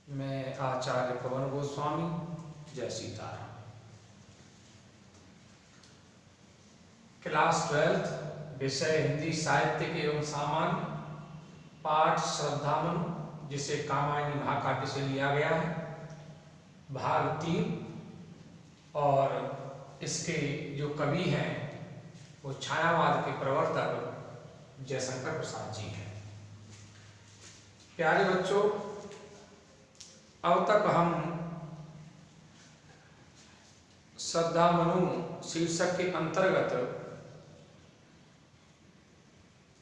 मैं आचार्य पवन गोस्वामी। जय सीताराम। क्लास 12 विषय हिंदी साहित्य एवं सामान्य, पाठ श्रद्धामनु, जिसे कामायनी महाकाव्य से लिया गया है, भाग 3। और इसके जो कवि हैं वो छायावाद के प्रवर्तक जयशंकर प्रसाद जी हैं। प्यारे बच्चों, अब तक हम श्रद्धामनु शीर्षक के अंतर्गत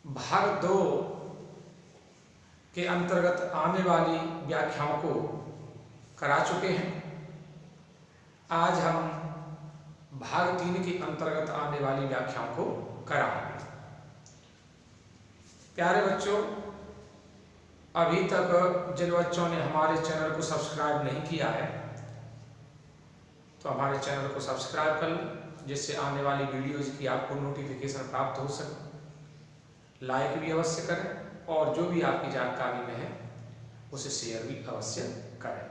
भाग 2 के अंतर्गत आने वाली व्याख्याओं को करा चुके हैं। आज हम भाग 3 के अंतर्गत आने वाली व्याख्याओं को कराएंगे। प्यारे बच्चों, अभी तक जिन बच्चों ने हमारे चैनल को सब्सक्राइब नहीं किया है तो हमारे चैनल को सब्सक्राइब कर लें, जिससे आने वाली वीडियोज़ की आपको नोटिफिकेशन प्राप्त हो सके। लाइक भी अवश्य करें और जो भी आपकी जानकारी में है उसे शेयर भी अवश्य करें।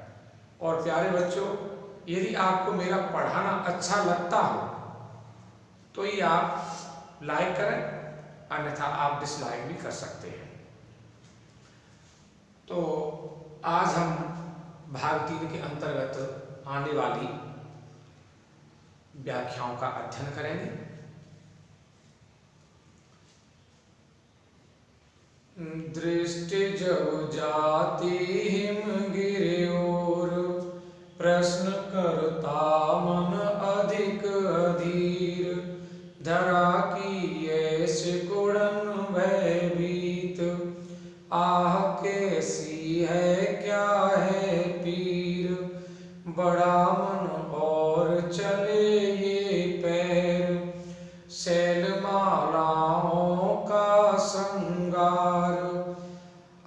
और प्यारे बच्चों, यदि आपको मेरा पढ़ाना अच्छा लगता हो तो ही आप लाइक करें, अन्यथा आप डिसलाइक भी कर सकते हैं। तो आज हम भाग 3 के अंतर्गत आने वाली व्याख्याओं का अध्ययन करेंगे। दृष्टि जब जाति हिमगिरि ओर, प्रश्न करता मन अधिक अधीर। धरा की ऐसे गुणन भयभीत, आह कैसी है क्या है पीर। बड़ा मन और चले ये पैर, शैलमालाओं का श्रृंगार।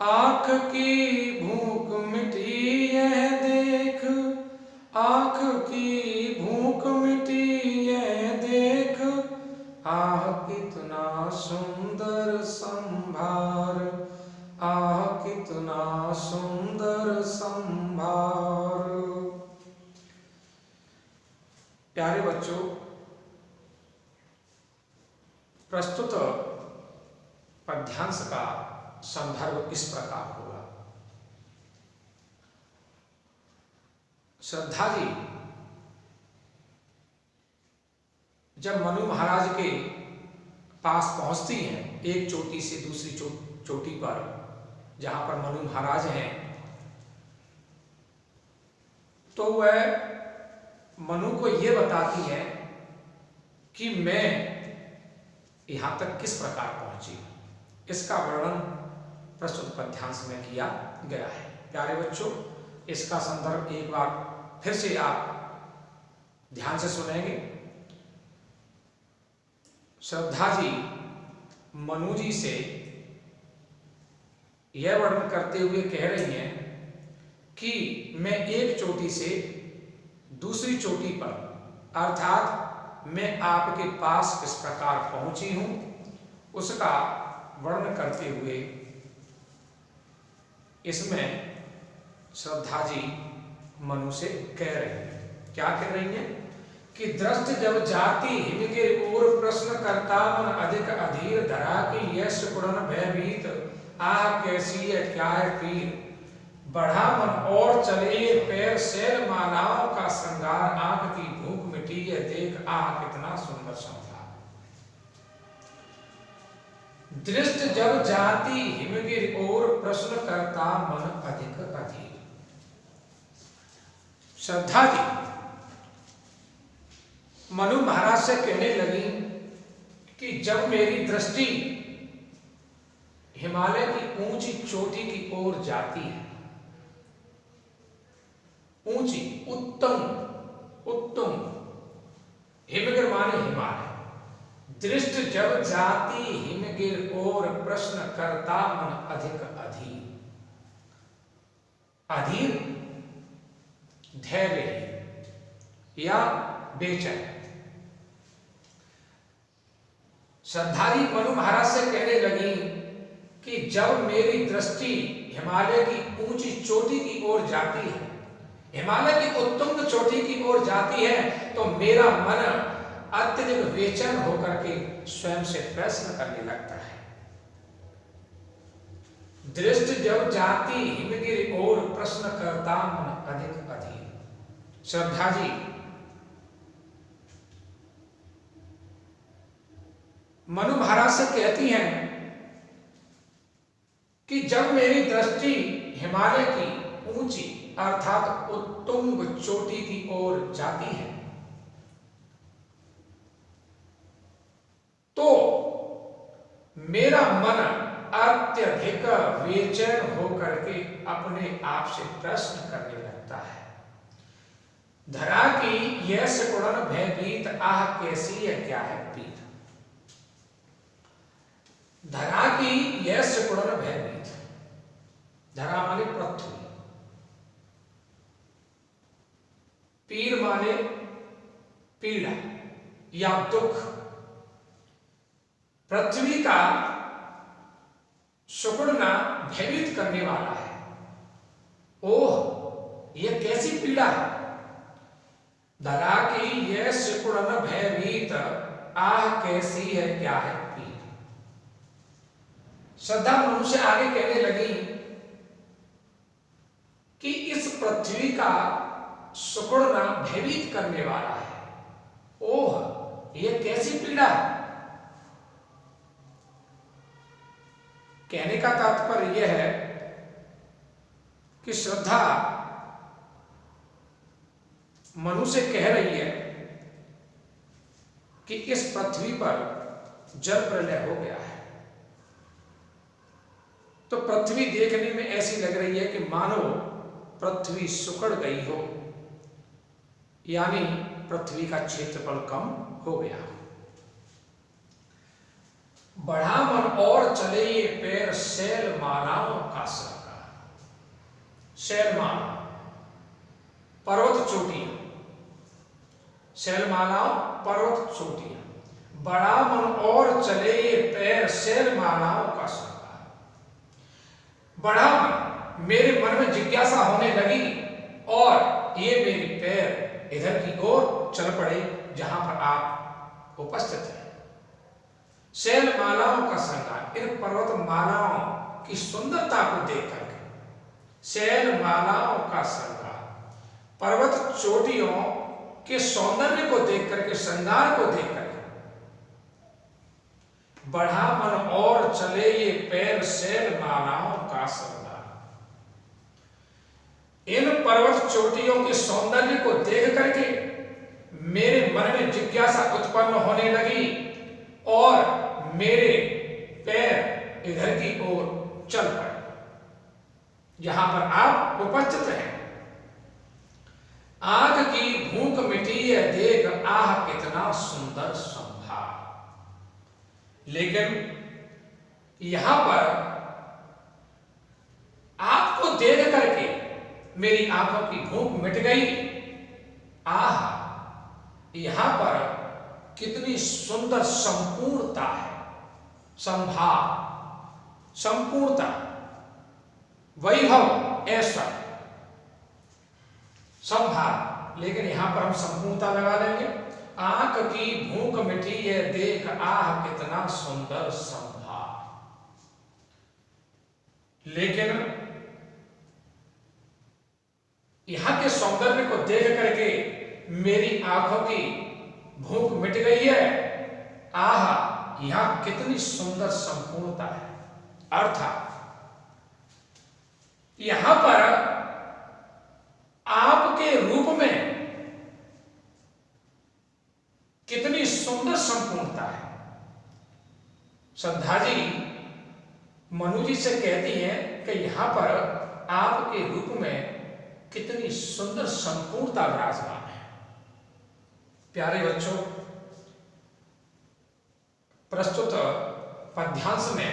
आँख की भूख मिटी यह देख, आँख की भूख मिटी यह देख। आह कितना सुंदर संभार, आह कितना सुंदर संभार। प्यारे बच्चों, प्रस्तुत पद्यांश का संदर्भ इस प्रकार होगा। श्रद्धा जी जब मनु महाराज के पास पहुंचती हैं, एक चोटी से दूसरी चोटी पर जहां पर मनु महाराज हैं, तो वह मनु को यह बताती है कि मैं यहां तक किस प्रकार पहुंची। इसका वर्णन प्रस्तुत पद्यांश में किया गया है। प्यारे बच्चों, इसका संदर्भ एक बार फिर से आप ध्यान से सुनेंगे। श्रद्धा जी मनु जी से यह वर्णन करते हुए कह रही हैं कि मैं एक चोटी से दूसरी चोटी पर, अर्थात मैं आपके पास किस प्रकार पहुंची हूं, उसका वर्णन करते हुए इसमें श्रद्धा जी मनु से कह रही हैं। क्या कह रही हैं कि दृष्ट जब जाति हिमगिरि ओर, प्रश्न करता मन अधिक अधीर। धरा की यश गुणन भयभीत, आह कैसी है क्या है पीर। बढ़ा मन और चले पैर, शैल मालाओं का श्रृंगार। आंख की भूख मिटी है देख, आह कितना सुंदर संभार। दृष्ट जब जाति हिमगिरि ओर, प्रश्न करता मन अधिक अधीर। श्रद्धा जी मनु महाराज से कहने लगी कि जब मेरी दृष्टि हिमालय की ऊंची चोटी की ओर जाती है, ऊंची, उत्तम, उत्तम, हिमगिर माने हिमालय। दृष्ट जब जाती हिमगिर ओर, प्रश्न करता मन अधिक अधीर। अधीर धैर्य या बेचैन। श्रद्धारी मनु महाराज से कहने लगी कि जब मेरी दृष्टि हिमालय की ऊंची चोटी की ओर जाती है, हिमालय की उत्तुंग चोटी की ओर जाती है, तो मेरा मन अत्यधिक बेचैन होकर के स्वयं से प्रश्न करने लगता है। दृष्टि जब जाती हिमगिरि और प्रश्न करता मन अधिक अधिक। श्रद्धा जी, मनु महाराज से कहती हैं कि जब मेरी दृष्टि हिमालय की ऊंची अर्थात उत्तुंग चोटी की ओर जाती है, तो मेरा मन अत्यधिक बेचैन होकर के अपने आप से प्रश्न करने लगता है। धरा की यह सिकुड़न भयभीत आह कैसी है, क्या है पीर। धरा की यह सिकुड़न भयभीत, धरा माने पृथ्वी, पीर माने पीड़ा या दुख। पृथ्वी का सिकुड़ना भयभीत करने वाला है। ओह, यह कैसी पीड़ा है। धरा की यह सिकुड़न भयभीत आह कैसी है, क्या है पीर। श्रद्धा मनु से आगे कहने लगी कि इस पृथ्वी का सिकुड़ना भयभीत करने वाला है। ओह, यह कैसी पीड़ा है। कहने का तात्पर्य यह है कि श्रद्धा मनु से कह रही है कि इस पृथ्वी पर जल प्रलय हो गया है, तो पृथ्वी देखने में ऐसी लग रही है कि मानो पृथ्वी सिकुड़ गई हो, यानी पृथ्वी का क्षेत्रफल कम हो गया। बढ़ा मन और चले ये पैर शैल मालाओं का सरका। शैलमाला पर्वत चोटियां, शैलमालाओं पर्वत चोटियां। बढ़ा मन और चले ये पैर शैलमालाओं का सरका। बढ़ा मन, मेरे मन में जिज्ञासा होने लगी और ये मेरे पैर इधर की ओर चल पड़े जहां पर आप उपस्थित हैं। शैल मालाओं का श्रृंगार, इन पर्वत मालाओं की सुंदरता को देख करके शैल मालाओं का श्रृंगार, पर्वत चोटियों के सौंदर्य को देख करके, श्रृंगार को देख करके। बढ़ा मन और चले ये पैर शैल मालाओं का श्रृंगार। इन पर्वत चोटियों के सौंदर्य को देख करके मेरे मन में जिज्ञासा उत्पन्न होने लगी और मेरे पैर इधर की ओर चल पड़े जहां पर आप उपस्थित हैं। आंख की भूख मिटी है देख आह कितना सुंदर संभार। लेकिन यहां पर आपको देख करके मेरी आंखों की भूख मिट गई। आह, यहां पर कितनी सुंदर संपूर्णता है, संभार, संपूर्णता, वैभव, ऐसा संभार। लेकिन यहां पर हम संपूर्णता लगा लेंगे। आंख की भूख मिटी है देख आह कितना सुंदर संभार। लेकिन यहां के सौंदर्य को देख करके मेरी आंखों की भूख मिट गई है। आह, यहां कितनी सुंदर संपूर्णता है। अर्थात यहां पर आपके रूप में कितनी सुंदर संपूर्णता है। श्रद्धा जी मनु जी से कहती हैं कि यहां पर आपके रूप में कितनी सुंदर संपूर्णता विराजमान है। प्यारे बच्चों, प्रस्तुत पद्यांश में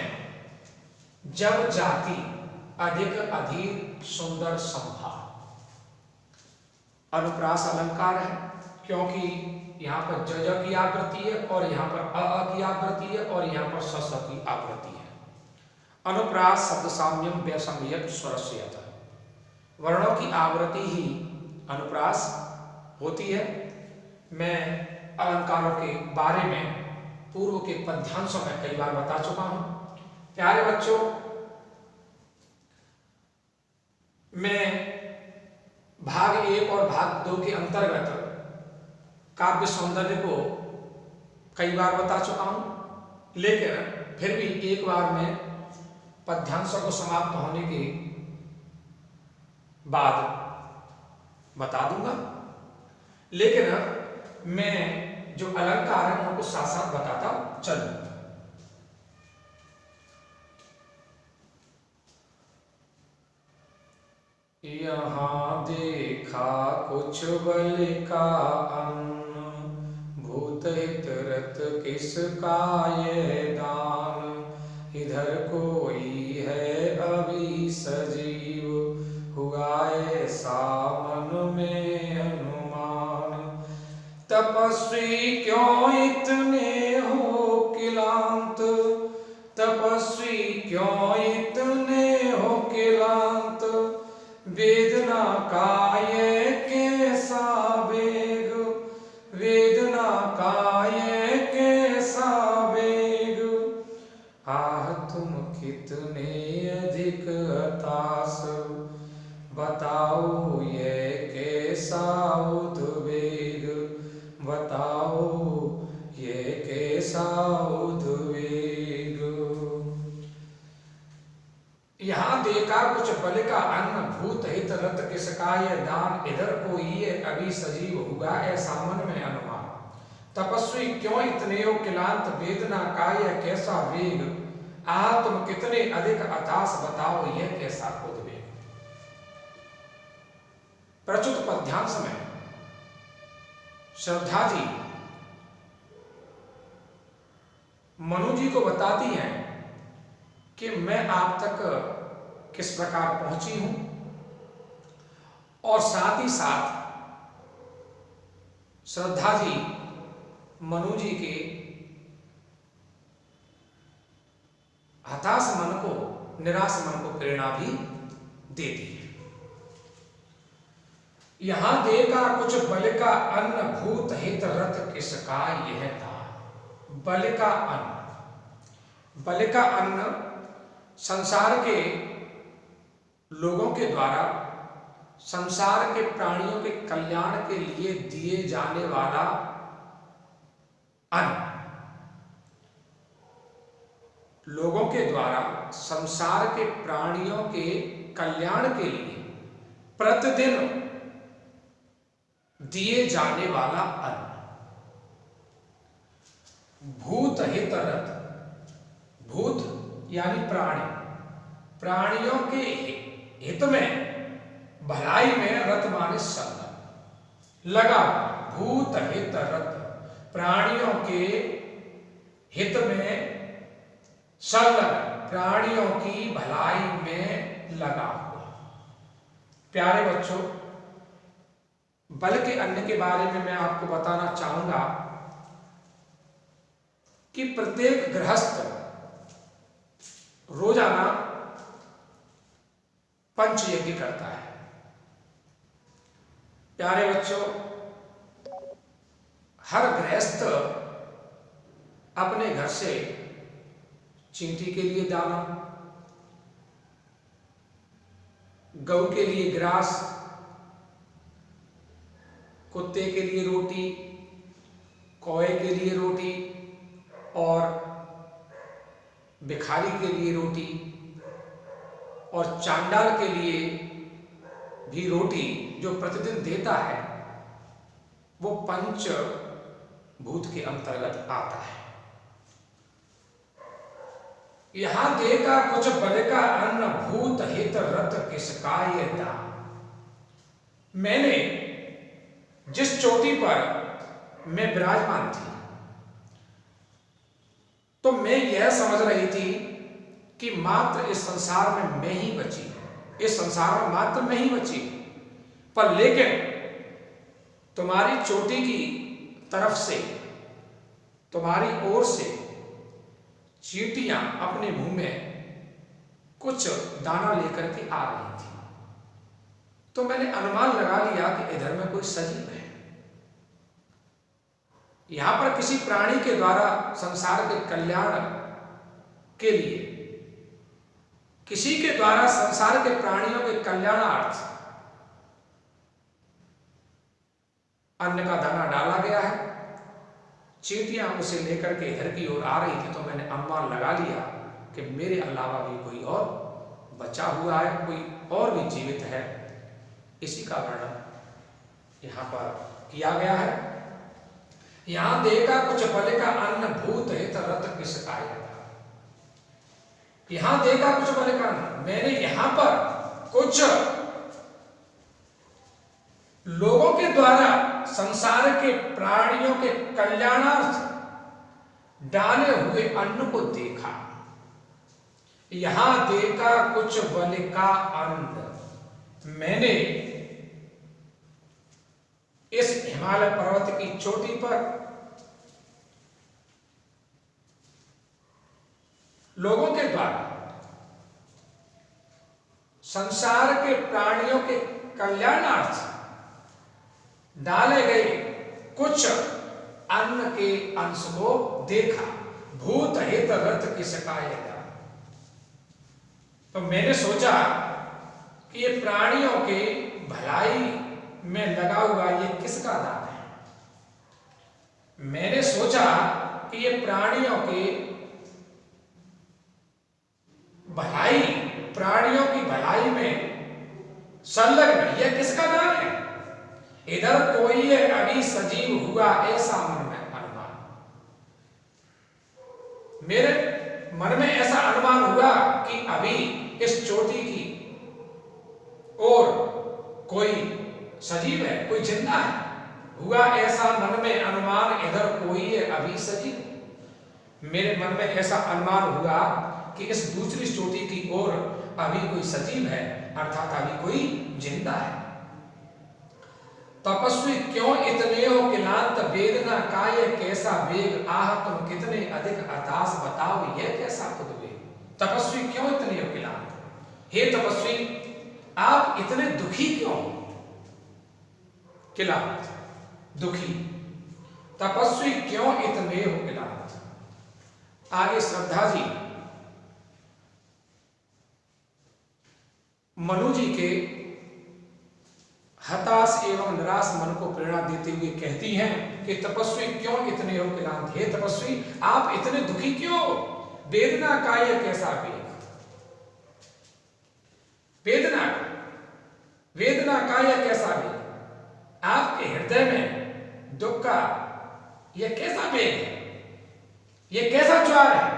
जब जाति अधिक अधीर सुंदर संभार अनुप्रास अलंकार है, क्योंकि यहाँ पर ज की आवृत्ति है और यहाँ पर अ की आवृत्ति है और यहाँ पर स की आवृत्ति है। अनुप्रास शब्द साम्यम व्यसंज्ञक स्वरस्य अतः, वर्णों की आवृत्ति ही अनुप्रास होती है। मैं अलंकारों के बारे में पूर्व के पद्यांशों में कई बार बता चुका हूं। प्यारे बच्चों, मैं भाग 1 और भाग 2 के अंतर्गत काव्य सौंदर्य को कई बार बता चुका हूं, लेकिन फिर भी एक बार मैं पद्यांशों को समाप्त होने के बाद बता दूंगा, लेकिन मैं जो अलंकार है उनको साथ साथ बताता चलूंगा। यहाँ देखा कुछ बल का अन्न, भूत हित रत किसका ये दान, इधर कोई है अभी सजीव, हुआ ऐसा मन में अनुमान, तपस्वी क्यों इतने हो क्लांत, तपस्वी क्यों इतने हो क्लांत, वेदना का ये कैसा वेग, वेदना का ये कैसा वेग, आह तुम कितने अधिक हताश, बताओ ये कैसा उद्वेग, बताओ ये कैसा उद्वेग। यहाँ देखा कुछ बल का अन्न, भूत हित रत किसका ये दान, इधर कोई ये अभी सजीव, हुआ ऐसा मन में अनुमान, तपस्वी क्यों इतने हो क्लांत, वेदना का यह कैसा वेग, आह तुम कितने अधिक हताश, बताओ यह कैसा उद्वेग। प्रचुत पद्यांश में श्रद्धा जी मनु जी को बताती हैं कि मैं आप तक किस प्रकार पहुंची हूं, और साथ ही साथ श्रद्धा जी मनु जी के हताश मन को, निराश मन को प्रेरणा भी देती है। यहां देखा कुछ बल का अन्न, भूत हित रत किसका यह था। बल का अन्न, बल का अन्न संसार के लोगों के द्वारा संसार के प्राणियों के कल्याण के लिए दिए जाने वाला अन्न, लोगों के द्वारा संसार के प्राणियों के कल्याण के लिए प्रतिदिन दिए जाने वाला अन्न। भूत हित रत, भूत यानी प्राणी, प्राणियों के हित में, भलाई में, रत माने संग, लगा, भूत हित रत, प्राणियों के हित में संलग्न, प्राणियों की भलाई में लगा हुआ। प्यारे बच्चों, बल के अन्न के बारे में मैं आपको बताना चाहूंगा कि प्रत्येक गृहस्थ रोजाना पंच यज्ञ करता है। प्यारे बच्चों, हर गृहस्थ अपने घर से चींटी के लिए दाना, गऊ के लिए ग्रास, कुत्ते के लिए रोटी, कौए के लिए रोटी और भिखारी के लिए रोटी और चांडाल के लिए भी रोटी जो प्रतिदिन देता है, वो पंच भूत के अंतर्गत आता है। यहां देखा कुछ बल का अन्न, भूत हित रत किसका ये दान। मैंने जिस चोटी पर मैं विराजमान थी, तो मैं यह समझ रही थी कि मात्र इस संसार में मैं ही बची, इस संसार में मात्र मैं ही बची, पर लेकिन तुम्हारी चोटी की तरफ से, तुम्हारी ओर से चींटियां अपने मुंह में कुछ दाना लेकर के आ रही थी। तो मैंने अनुमान लगा लिया कि इधर में कोई सजीव है। यहां पर किसी प्राणी के द्वारा संसार के कल्याण के लिए, किसी के द्वारा संसार के प्राणियों के कल्याणार्थ अन्न का दाना डाला गया है। चींटियां उसे लेकर के इधर की ओर आ रही थी। तो मैंने अनुमान लगा लिया कि मेरे अलावा भी कोई और बचा हुआ है, कोई और भी जीवित है। इसी का वर्णन यहां पर किया गया है। यहां देखा कुछ बल का अन्न भूत हित रत किस आया। यहां देखा कुछ बल का अन्न, मैंने यहां पर कुछ लोगों के द्वारा संसार के प्राणियों के कल्याणार्थ डाले हुए अन्न को देखा। यहां देखा कुछ बल का अन्न, मैंने इस हिमालय पर्वत की चोटी पर लोगों के द्वारा संसार के प्राणियों के कल्याणार्थ डाले गए कुछ अन्न के अंश को देखा। भूत हित रत किस कायेगा। तो मैंने सोचा कि ये प्राणियों के भलाई में लगा हुआ ये किसका दान है। मैंने सोचा कि ये प्राणियों के भलाई, प्राणियों की भलाई में संलग्न यह किसका दान है। इधर कोई अभी सजीव हुआ ऐसा मन में अनुमान, मेरे मन में ऐसा अनुमान हुआ कि अभी इस चोटी की और कोई सजीव है, कोई जिंदा है। हुआ ऐसा मन में अनुमान, इधर कोई है अभी सजीव। मेरे मन में ऐसा अनुमान हुआ कि इस दूसरी चोटी की ओर अभी कोई सजीव है, अर्थात अभी कोई जिंदा है। तपस्वी क्यों इतने हो क्लांत, वेदना काय कैसा वेग। आह तुम कितने अधिक अतास, बताओ यह कैसा उद्वेग। तपस्वी क्यों इतने हो क्लांत, हे तपस्वी आप इतने दुखी क्यों। क्लांत दुखी, तपस्वी क्यों इतने हो क्लांत। आगे श्रद्धा जी मनु जी के हताश एवं निराश मन को प्रेरणा देते हुए कहती हैं कि तपस्वी क्यों इतने हो क्लांत, हे तपस्वी आप इतने दुखी क्यों। वेदना काय कैसा वेग, वेदना वेदना काय कैसा वेग, आपके हृदय में दुख का यह कैसा वेग है, यह कैसा ज्वार है,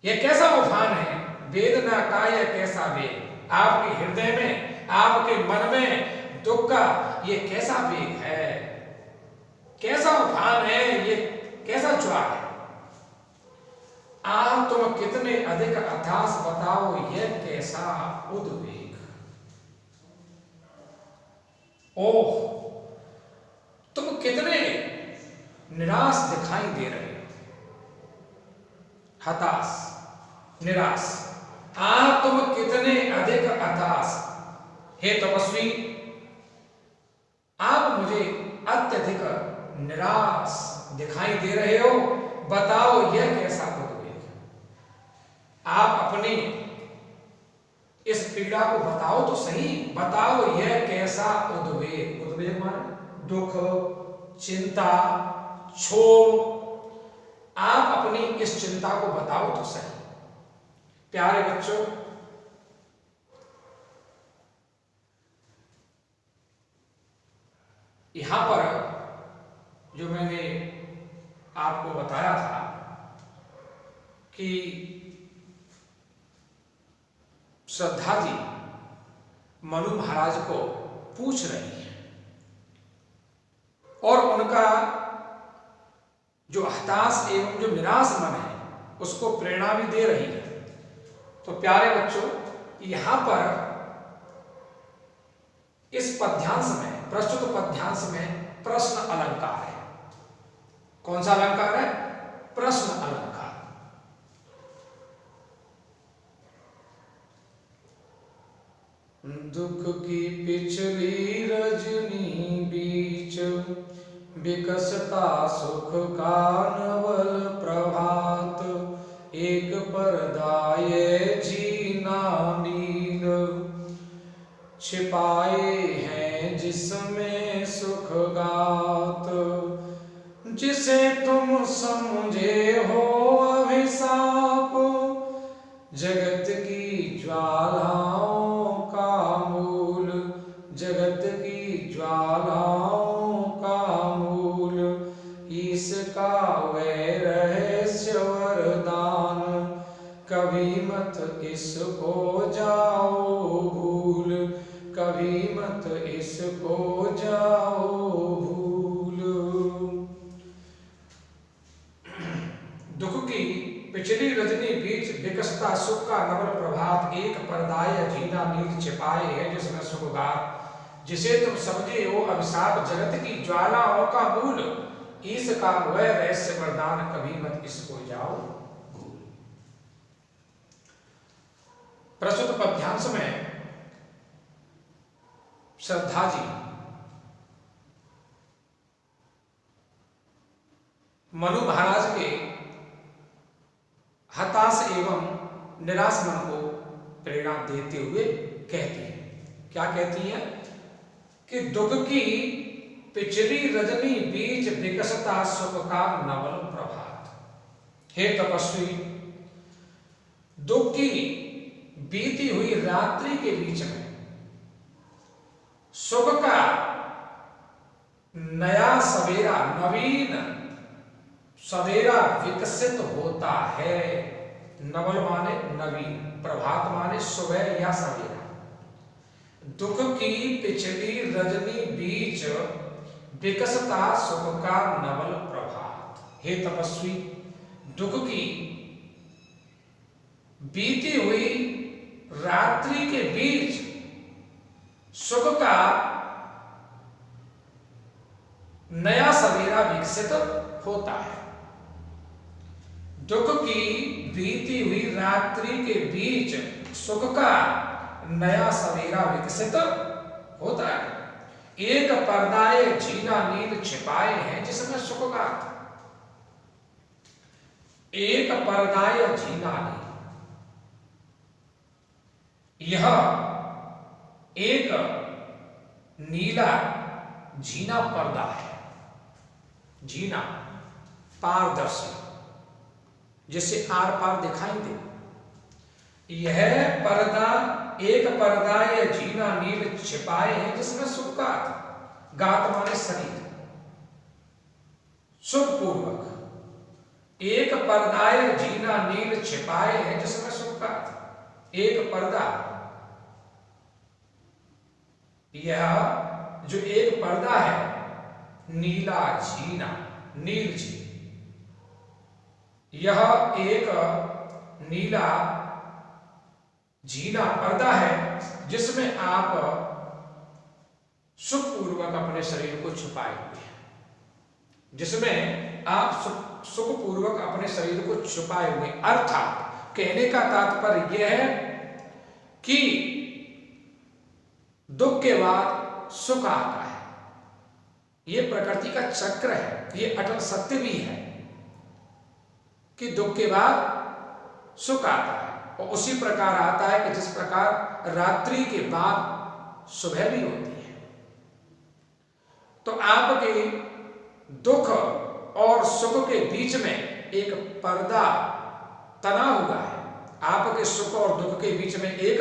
यह कैसा उफान है। वेदना काय कैसा वेग, आपके हृदय में, आपके मन में दुख का ये कैसा वेग है, कैसा उफान है, ये कैसा ज्वार है। आह तुम कितने अधिक अथास, बताओ यह कैसा उद्वेग। ओह तुम कितने निराश दिखाई दे रहे हो, हताश निराश। आह तुम कितने अधिक अतास, हे तपस्वी आप मुझे अत्यधिक निराश दिखाई दे रहे हो, बताओ यह कैसा उद्वेग। आप अपनी इस पीड़ा को बताओ तो सही, बताओ यह कैसा उद्वेग। उद्वेग माने दुख, चिंता, क्षोभ। आप अपनी इस चिंता को बताओ तो सही। प्यारे बच्चों, यहां पर जो मैंने आपको बताया था कि श्रद्धा जी मनु महाराज को पूछ रही है और उनका जो हताश एवं जो निराश मन है उसको प्रेरणा भी दे रही है। तो प्यारे बच्चों, यहां पर इस पद्यांश में, प्रस्तुत पद्यांश में प्रश्न अलंकार है। कौन सा अलंकार है? प्रश्न अलंकार। दुख की पिछली रजनी बीच विकसता सुख का नवल प्रभात। एक परदाये जीना नील छिपाए हैं जिसमें सुख गात। जिसे तुम समझे हो अभिशाप जगत की ज्वालाओं का मूल, जगत की ज्वालाओं का मूल। इसका वह रहस्य वरदान कभी मत इसको जाओ भूल, कभी मत इसको जाओ भूल। दुख की पिछली रजनी बीच विकसता सुख का नवल प्रभात। एक परदाय जीना नील छिपाए है जिसमें सुखगार। जिसे तुम समझे हो अभिशाप जगत की ज्वालाओं का मूल। इसका वह रहस्य वरदान कभी मत इसको जाओ भूल। प्रस्तुत पद्यांश में श्रद्धा जी मनु महाराज के हताश एवं निराश मन को प्रेरणा देते हुए कहती है। क्या कहती है कि दुख की पिछली रजनी बीच विकसता सुख का नवल प्रभात। हे तपस्वी, दुख की बीती हुई रात्रि के बीच में सुख का नया सवेरा, नवीन सवेरा विकसित होता है। नवल माने नवीन, प्रभात माने सुबह या सवेरा। दुख की पिछली रजनी बीच विकसता सुख का नवल प्रभात। हे तपस्वी, दुख की बीती हुई रात्रि के बीच सुख का नया सवेरा विकसित होता है। दुख की बीती हुई रात्रि के बीच सुख का नया सवेरा विकसित होता है। एक परदाए जीना नील छिपाए हैं जिसमें सुख का। एक परदाए जीना नील, यह एक नीला जीना पर्दा है। जीना पारदर्शी, जिससे आर पार दिखाई दे। यह पर्दा, एक पर्दा या जीना नील छिपाए हैं जिसमें सुख का। गात माने शरीर, सुख पूर्वक। एक पर्दा या जीना नील छिपाए हैं जिसमें सुख का। एक पर्दा, यह जो एक पर्दा है नीला जीना, नील जी, यह एक नीला जीना पर्दा है जिसमें आप सुखपूर्वक अपने शरीर को छुपाए हुए हैं। जिसमें आप सुखपूर्वक अपने शरीर को छुपाए हुए। अर्थात कहने का तात्पर्य यह है कि दुख के बाद सुख आता है। यह प्रकृति का चक्र है। यह अटल सत्य भी है कि दुख के बाद सुख आता है, और उसी प्रकार आता है कि जिस प्रकार रात्रि के बाद सुबह भी होती है। तो आपके दुख और सुख के बीच में एक पर्दा तना हुआ है। आपके सुख और दुख के बीच में एक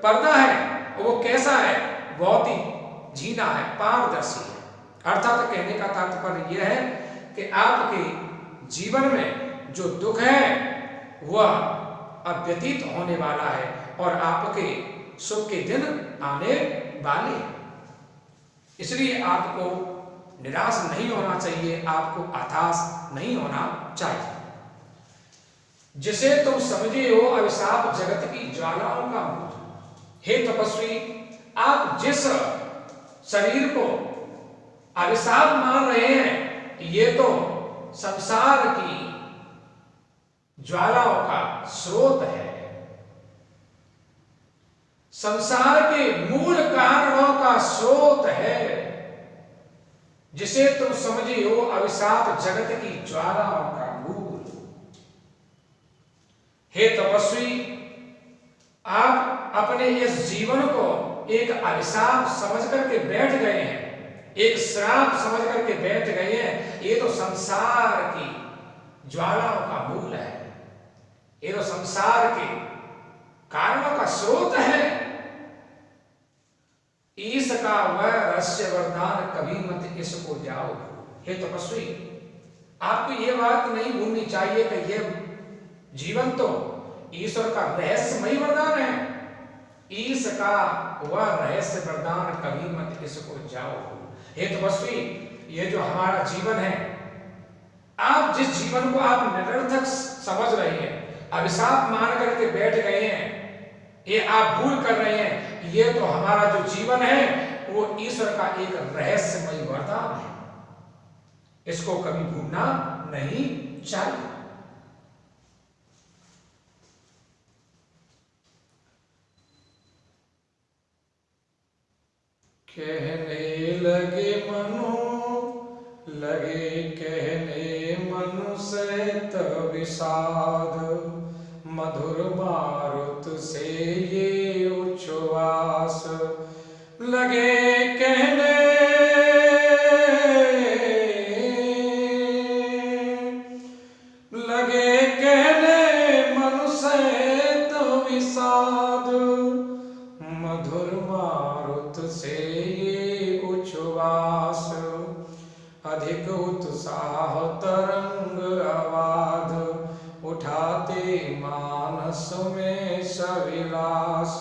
पर्दा है, और वो कैसा है? बहुत ही जीना है, पारदर्शी है। अर्थात कहने का तात्पर्य यह है कि आपके जीवन में जो दुख है वह अब व्यतीत होने वाला है, और आपके सुख के दिन आने वाले हैं। इसलिए आपको निराश नहीं होना चाहिए, आपको हताश नहीं होना चाहिए। जिसे तुम समझे हो अभिशाप जगत की ज्वालाओं का मूल। हे तपस्वी, आप जिस शरीर को अभिशाप मान रहे हैं, ये तो संसार की ज्वालाओं का स्रोत है। संसार के मूल कारणों का स्रोत है, जिसे तुम समझियो अभिशाप जगत की ज्वालाओं का मूल। हे तपस्वी, आप अपने इस जीवन को एक अभिशाप समझ करके बैठ गए हैं, एक श्राप समझ करके बैठ गए हैं। ये तो संसार की ज्वालाओं का मूल है, ये तो संसार के कारणों का स्रोत है। ईश का वह रहस्य वरदान कभी मत इसको जाओ। हे तपस्वी, आपको ये बात नहीं भूलनी चाहिए कि यह जीवन तो ईश्वर का रहस्यमयी वरदान है। ईश का वह रहस्य वरदान कभी मत इसको जाओ। हे तपस्वी, ये जो हमारा जीवन है, आप जिस जीवन को आप निरर्थक समझ रहे हैं, अभिशाप मान करके बैठ गए हैं, ये आप भूल कर रहे हैं, ये तो हमारा जो जीवन है वो ईश्वर का एक रहस्यमयी वरदान है। इसको कभी भूलना नहीं चाहिए। कहने लगे मनु, लगे कहने मनु सहित विषाद, मधुर मारुत से ये उच्छ्वास। लगे कहने मनु सहित विषाद, मधुर मारुत से ये उच्छ्वास। अधिक उत्साह तरंग आवाज, उठाते मानस में सविलास।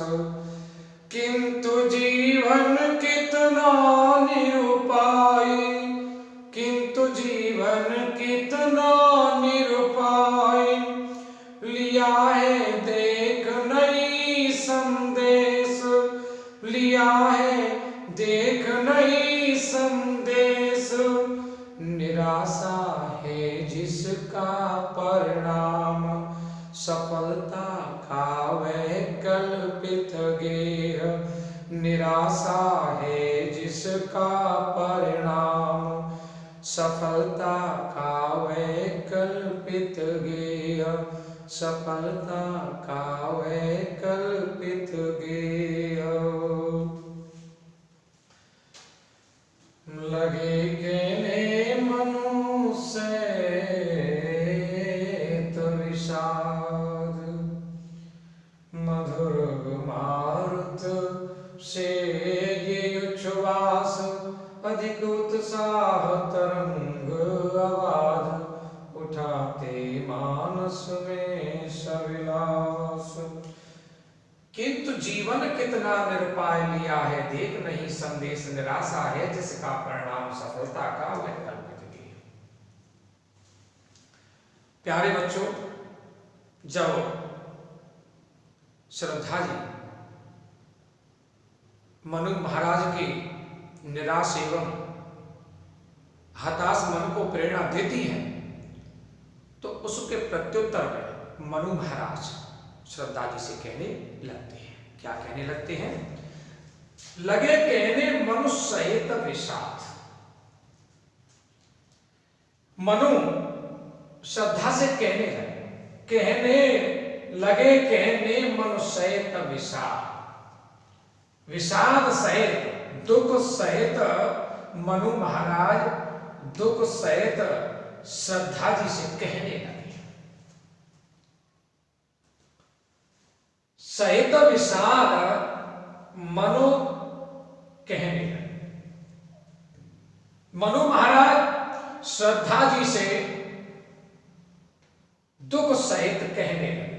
किंतु जीवन कितना निरुपाय, किंतु जीवन कितना निरुपाय। लिया है देख नहीं संदेश, लिया है देख नहीं संदेश। निराशा है जिसका परिणाम, सफलता का वैकल्पित गेह। निराशा है जिसका परिणाम, सफलता का वैकल्पित गेह। सफलता का वैकल्पित गेह। लगे कहने मनु सहित विषाद, मधुर मारुत से ये उच्छ्वास। अधिक उत्साह तरंग आवाज, उठाते मानस में सविलास। किंतु जीवन कितना निरुपाय, लिया है देख नहीं संदेश। निराशा है जिसका परिणाम, सफलता का वैकल्पिक गेह। प्यारे बच्चों, जब श्रद्धा जी मनु महाराज के निराश एवं हताश मन को प्रेरणा देती हैं, तो उसके प्रत्युत्तर में मनु महाराज श्रद्धा जी से कहने लगते हैं। क्या कहने लगते हैं? लगे कहने मनु सहित विषाद। मनु श्रद्धा से कहने लगे कहने मनु सहित विषाद। विषाद सहित, दुख सहित मनु महाराज दुख सहित श्रद्धा जी से कहने लगे। सहित विषाद मनु कहने लगे। मनु महाराज श्रद्धा जी से दुख सहित कहने लगे।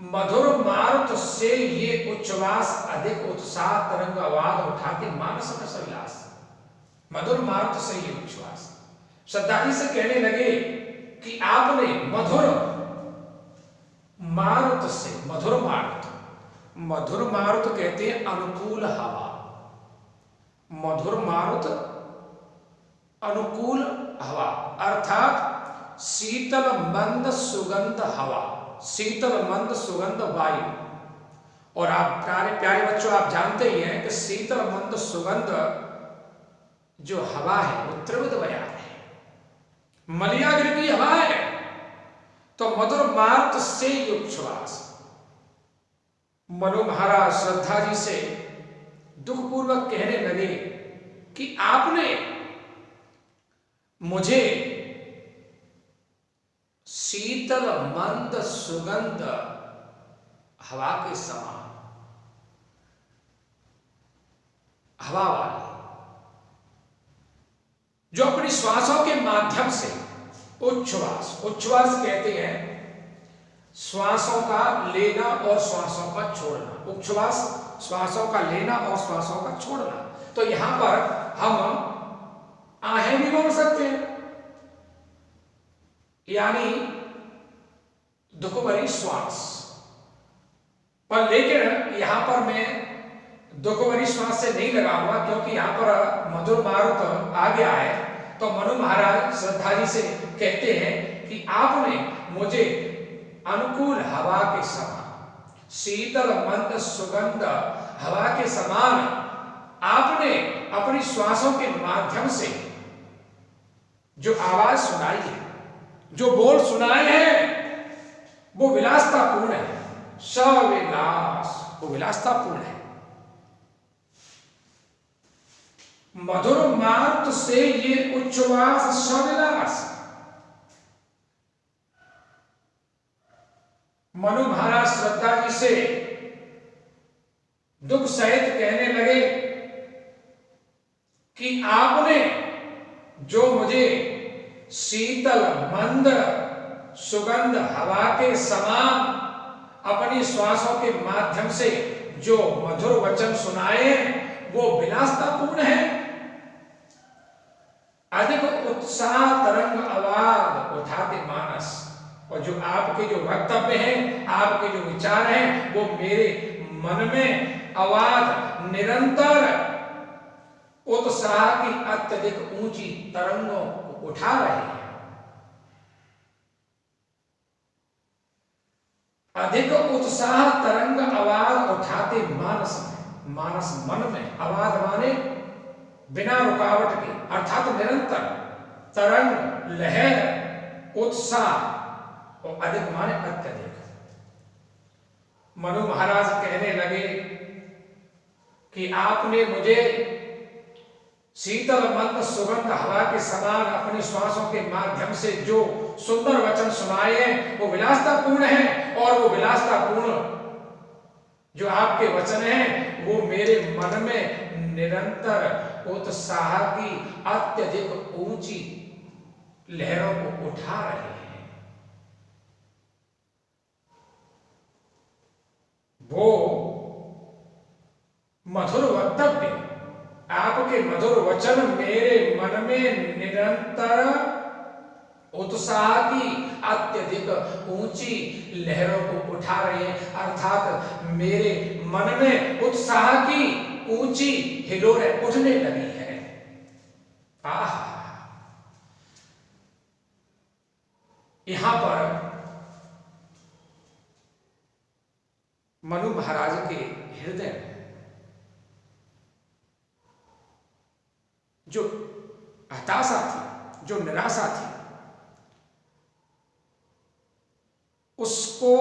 मधुर मारुत से ये उच्छ्वास, अधिक उत्साह तरंग आवाज उठाते मानस में सविलास। मधुर मारुत से ये उच्छ्वास, श्रद्धा जी से कहने लगे कि आपने मधुर मारुत से, मधुर मारुत, मधुर मारुत कहते हैं अनुकूल हवा। मधुर मारुत अनुकूल हवा अर्थात शीतल मंद सुगंध हवा, शीतल मंद सुगंध वायु और आप प्यारे प्यारे बच्चों, आप जानते ही हैं कि शीतल मंद सुगंध जो हवा है वो त्रिविध बयान है, मलियागिर की हवा है। तो मधुर मार्ग से युक्त श्वास। मनु महाराज श्रद्धा जी से दुखपूर्वक कहने लगे कि आपने मुझे शीतल मंद सुगंध हवा के समान, हवा वाली, जो अपनी श्वासों के माध्यम से उच्छ्वास, उच्छ्वास कहते हैं श्वासों का लेना और श्वासों का छोड़ना, उच्छ्वास श्वासों का लेना और श्वासों का छोड़ना। तो यहां पर हम आहें भी बोल सकते हैं, यानी दुख भरी श्वास, पर लेकिन यहां पर मैं दुख भरी श्वास से नहीं लगाऊंगा, क्योंकि यहां पर मधुर मारुत आ गया है। तो मनु महाराज श्रद्धा जी से कहते हैं कि आपने मुझे अनुकूल हवा के समान, शीतल मंद सुगंध हवा के समान आपने अपनी श्वासों के माध्यम से जो आवाज सुनाई है, जो बोल सुनाए हैं, वो विलासतापूर्ण है, सविलास, वो विलासतापूर्ण है। मधुर मार्ग से ये उच्छ्वास सविलास। मनु महाराज श्रद्धा जी से दुख सहित कहने लगे कि आपने जो मुझे शीतल मंद सुगंध हवा के समान अपनी श्वासों के माध्यम से जो मधुर वचन सुनाए वो विलासतापूर्ण है। अधिक उत्साह तरंग आवाज उठाते मानस, और जो आपके जो वक्तव्य हैं, आपके जो विचार हैं, वो मेरे मन में आवाज निरंतर उत्साह की अत्यधिक ऊंची तरंगों को उठा रहे हैं। अधिक उत्साह तरंग आवाज उठाते मानस में, मानस मन में, आवाज माने बिना रुकावट के, अर्थात निरंतर तरंग लहर उत्साह, और अधिक माने अत्यधिक। मनु महाराज कहने लगे कि आपने मुझे शीतल मंद सुगंध हवा के समान अपनी श्वासों के माध्यम से जो सुंदर वचन सुनाए हैं वो विलासतापूर्ण है, और वो विलासतापूर्ण जो आपके वचन हैं वो मेरे मन में निरंतर उत्साह की अत्यधिक ऊंची लहरों को उठा रहे हैं। वो मधुर वक्तव्य, आपके मधुर वचन मेरे मन में निरंतर उत्साह की अत्यधिक ऊंची लहरों को उठा रहे हैं, अर्थात मेरे मन में उत्साह की ऊंची हिलोरें उठने लगी है। यहां पर मनु महाराज के हृदय में जो हताशा थी, जो निराशा थी, उसको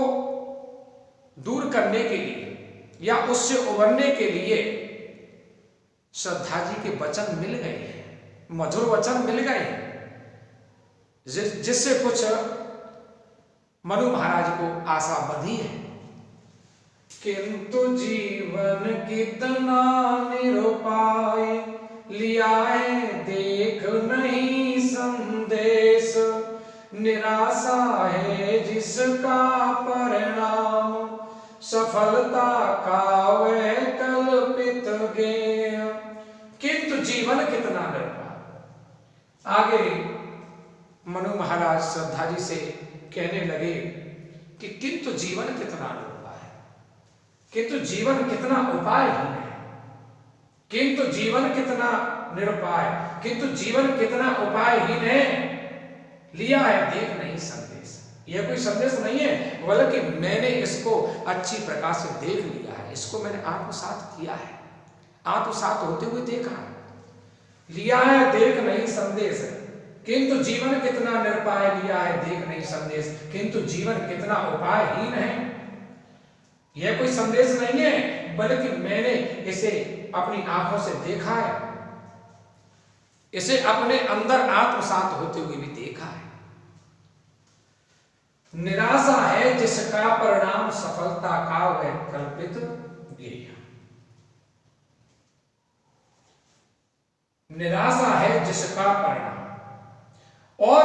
दूर करने के लिए या उससे उबरने के लिए श्रद्धा जी के वचन मिल गए हैं, मधुर वचन मिल गए हैं, जिससे कुछ मनु महाराज को आशा बंधी है। किंतु जीवन कितना निरुपाय, लिया है देख नहीं संदेश, निराशा है जिसका परिणाम, सफलता का वह कल्पित गेय। किंतु जीवन कितना निरुपाय। आगे मनु महाराज श्रद्धा जी से कहने लगे कि किंतु जीवन कितना निरुपाय, किंतु जीवन कितना उपायहीन है, किंतु जीवन कितना निरुपाय, किंतु जीवन कितना उपायहीन है। लिया है देख नहीं संदेश, यह कोई संदेश नहीं है, बल्कि मैंने इसको अच्छी प्रकार से देख लिया है। है, इसको मैंने आत्मसात किया है, आत्मसात होते हुए देखा है। लिया है देख नहीं संदेश, किंतु जीवन कितना निरुपाय। लिया है देख नहीं संदेश, किंतु जीवन कितना उपायहीन है। यह कोई संदेश नहीं है, बल्कि मैंने इसे अपनी आंखों से देखा है, इसे अपने अंदर आत्मसात होते हुए भी देखा है। निराशा है जिसका परिणाम सफलता का वह कल्पित गेय। निराशा है जिसका परिणाम, और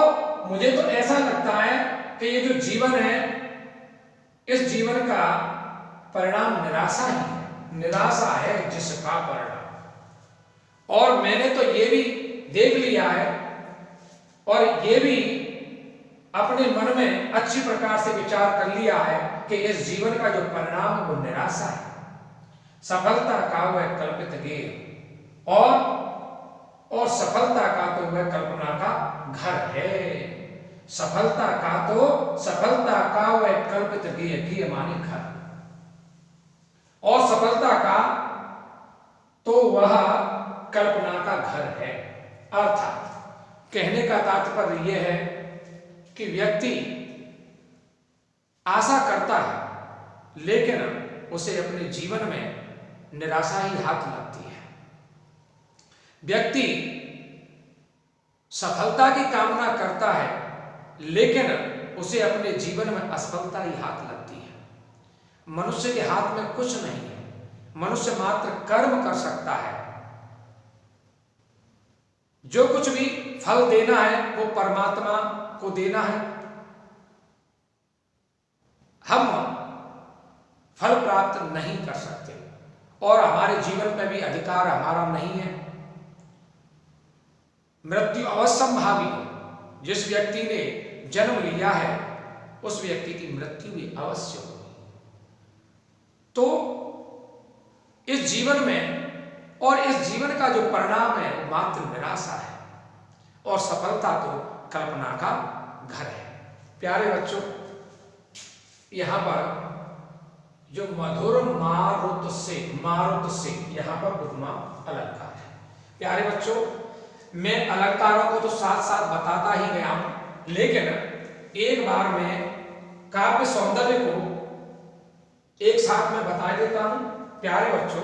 मुझे तो ऐसा लगता है कि ये जो जीवन है, इस जीवन का परिणाम निराशा ही है। निराशा है जिसका परिणाम। और मैंने तो ये भी देख लिया है और ये भी अपने मन में अच्छी प्रकार से विचार कर लिया है कि इस जीवन का जो परिणाम है वो निराशा है। सफलता का वह कल्पित गेय, और सफलता का तो वह कल्पना का घर है। सफलता का वह कल्पित गेय, गेय माने घर, और सफलता का तो वह कल्पना का घर है। अर्थात कहने का तात्पर्य यह है कि व्यक्ति आशा करता है, लेकिन उसे अपने जीवन में निराशा ही हाथ लगती है। व्यक्ति सफलता की कामना करता है, लेकिन उसे अपने जीवन में असफलता ही हाथ लगती है। मनुष्य के हाथ में कुछ नहीं है, मनुष्य मात्र कर्म कर सकता है। जो कुछ भी फल देना है वो परमात्मा को देना है। हम फल प्राप्त नहीं कर सकते और हमारे जीवन में भी अधिकार हमारा नहीं है। मृत्यु अवश्यंभावी है। जिस व्यक्ति ने जन्म लिया है उस व्यक्ति की मृत्यु भी अवश्य होगी। तो इस जीवन में और इस जीवन का जो परिणाम है वो मात्र निराशा है, और सफलता तो कल्पना का घर है। प्यारे बच्चों, यहां पर जो मधुर मारुत से यहां पर उपमा अलंकार है। प्यारे बच्चों, मैं अलंकारों को तो साथ साथ बताता ही गया हूं, लेकिन एक बार मैं काव्य सौंदर्य को एक साथ में बता देता हूं। प्यारे बच्चों,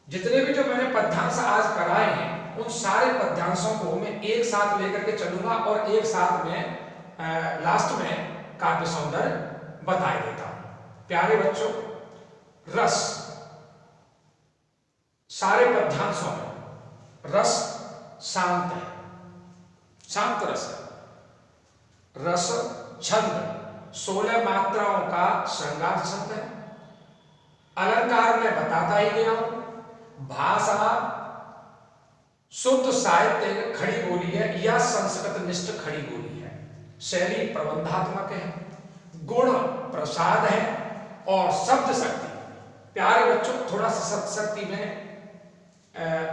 जितने भी जो मैंने पद्यांश आज कराए हैं उन सारे पद्यांशों को मैं एक साथ लेकर के चलूंगा और एक साथ में लास्ट में काव्य सौंदर्य बता देता हूं। प्यारे बच्चों, रस, सारे पद्यांशों में रस शांत है, शांत रस है। रस छंद 16 मात्राओं का श्रृंगार छंद है। अलंकार में बताता ही गया हूं। भाषा शुद्ध साहित्य खड़ी बोली है या संस्कृत निष्ठ खड़ी बोली है। शैली प्रबंधात्मक है, गुण प्रसाद है और शब्द शक्ति। प्यारे बच्चों, थोड़ा सा शब्द शक्ति में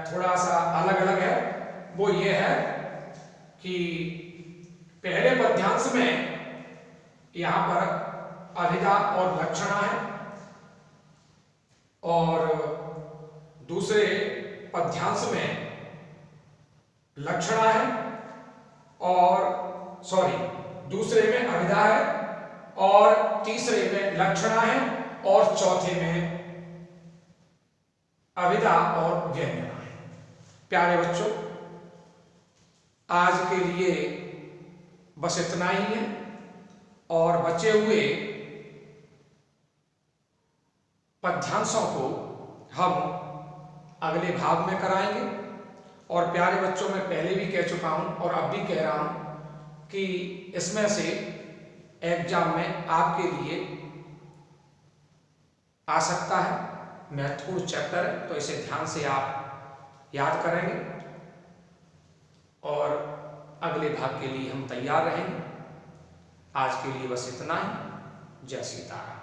थोड़ा सा अलग अलग है। वो ये है कि पहले पद्यांश में यहां पर अभिधा और लक्षणा है, और दूसरे पद्यांश में लक्षणा है, और दूसरे में अभिधा है, और तीसरे में लक्षणा है, और चौथे में अभिधा और व्यंजना है। प्यारे बच्चों, आज के लिए बस इतना ही है, और बचे हुए पद्यांशों को हम अगले भाग में कराएंगे। और प्यारे बच्चों, मैं पहले भी कह चुका हूं और अब भी कह रहा हूं कि इसमें से एग्जाम में आपके लिए आ सकता है महत्वपूर्ण चैप्टर है, तो इसे ध्यान से आप याद करेंगे और अगले भाग के लिए हम तैयार रहेंगे। आज के लिए बस इतना ही। जय सीताराम।